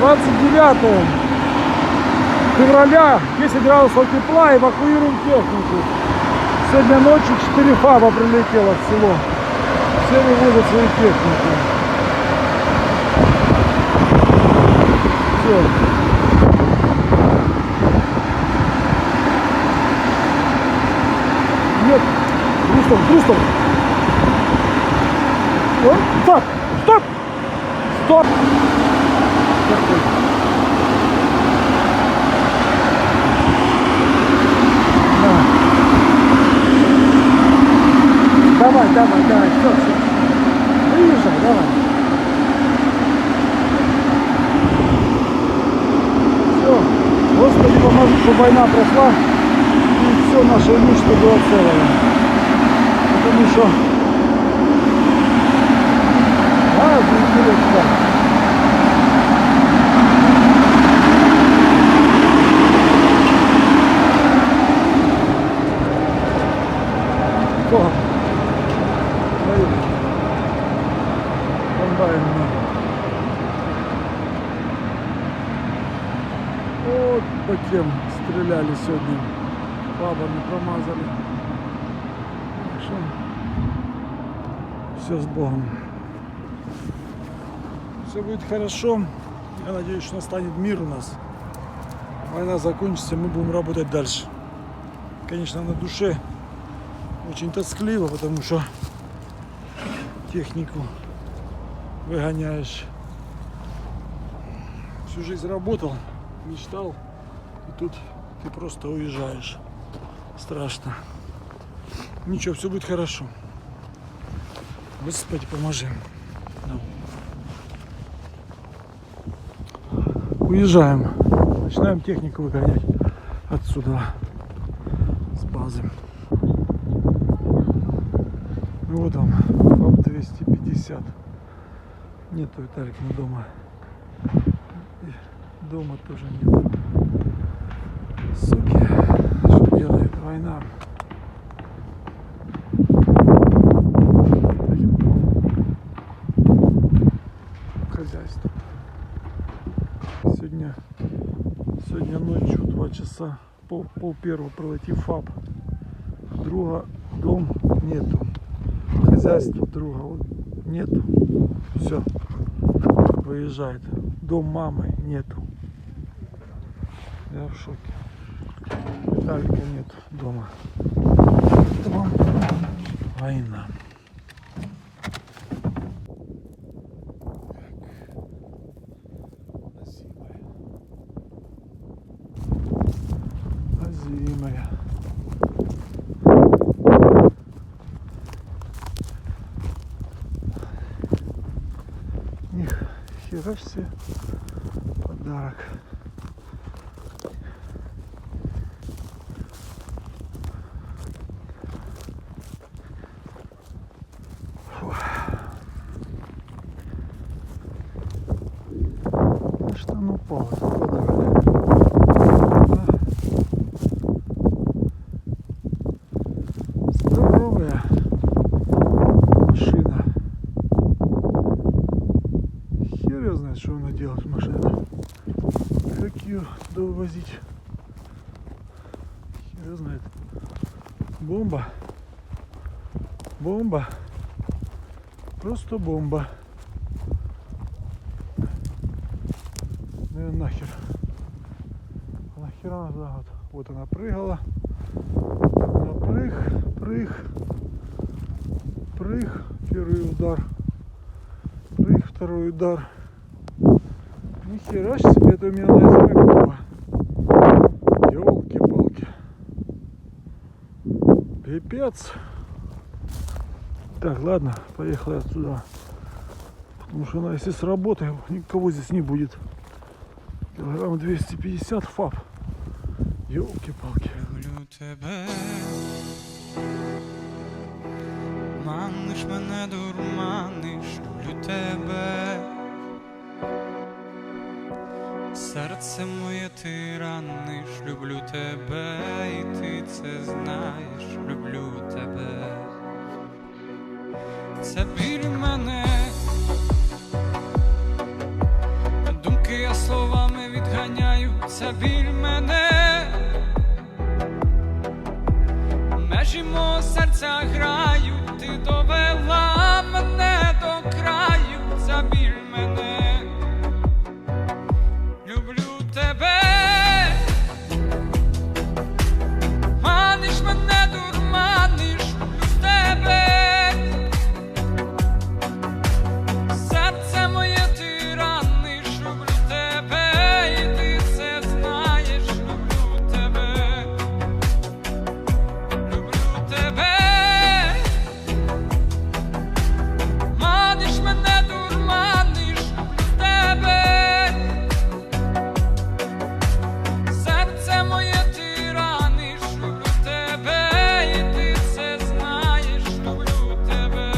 29 февраля, 10 градусов тепла, эвакуируем технику. Сегодня ночью 4 ФАБа прилетело в село. Все вывозят свою технику. Все. Нет, Грустов. Стоп! Стоп! Давай, все. Выезжай, давай. Все. Господи, поможи, чтобы война прошла и все наше имущество было целое. Потому что... Вот по тем стреляли сегодня, фабами промазали. Все с Богом. Все будет хорошо. Я надеюсь, что настанет мир у нас. Война закончится, мы будем работать дальше. Конечно, на душе очень тоскливо, потому что технику выгоняешь. Всю жизнь работал, мечтал, и тут ты просто уезжаешь. Страшно. Ничего, все будет хорошо. Господи, поможи. Уезжаем. Начинаем технику выгонять отсюда, с базы. Вот он, ФАБ 250. Нету Виталика дома. И дома тоже нет. Суки, что делает война? Хозяйство. Сегодня ночью 2 часа, пол первого прилетів ФАБ. Друга дом нету. Хозяйства друга вот нету. Все. Выезжает. Дом мамы нету. Я в шоке. Виталика нет дома. Это вам война. Озимая. Нихера себе подарок. Что он упал, это подарок. Здоровая машина. Хер я знает, что она делает машина. Как ее довозить? Хер я знает. Бомба. Бомба. Просто бомба. Ну и нахер. Нахера она вот она прыгала. Она прыг. Первый удар. Прыг, второй удар. Нихера себе, это у меня на языке бомба. Ёлки-палки. Пипец. Так, ладно, поехали отсюда. Потому что она, если сработает, никого здесь не будет. Килограмм 250 ФАБ. Ёлки-палки. Люблю тебе. Маниш мене, дурманиш, люблю тебе. Серце моє ти раниш, люблю тебе, і ти це знаєш, люблю тебе. Це біль мене, думки я слово. це біль мене. Межі мого серця грають, ти довела мене до краю, це біль мене. Люблю тебе, маниш мене, дурманиш, люблю тебе. Серце моє ти раниш, люблю тебе, і ти це знаєш, люблю тебе. Люблю тебе, маниш мене, дурманиш, люблю тебе. Серце моє ти раниш, люблю тебе, і ти це знаєш, люблю тебе.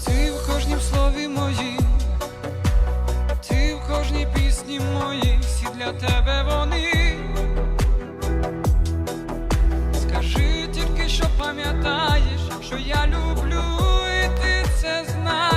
Ти в кожнім слові моїм, ти в кожній пісні моїй, всі для тебе вони. Скажи тільки, що пам'ятаєш, що я люблю, і ти це знаєш.